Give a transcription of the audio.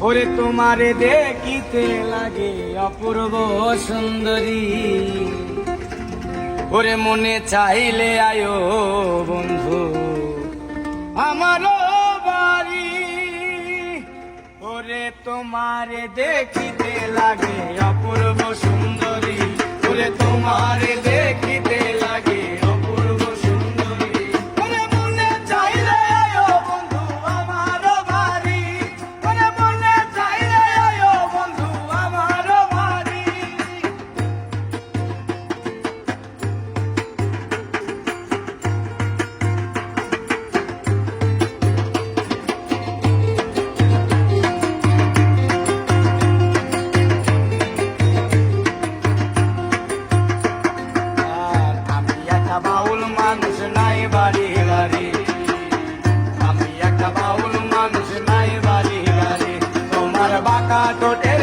ওরে তোমারে দেখিতে লাগে অপূর্ব সুন্দরী, ওরে মনে চাইলে আয়ো বন্ধু আমারও বাড়ি। ওরে তোমারে দেখিতে লাগে অপূর্ব সুন্দরী, ওরে তোমারে দেখিতে লাগে অপূর্ব সুন্দরী, ওরে মনে চাইলে আয়ো বন্ধু আমারও বাড়ি, ওরে মনে চাইলে আয়ো বন্ধু আমারও বাড়ি। বাউল মানুষ নাই বাড়ি গাড়ি, আমি একটা বাউল মানুষ নাই বাড়ি গাড়ি, তোমার বাঁকা ঠোঁটে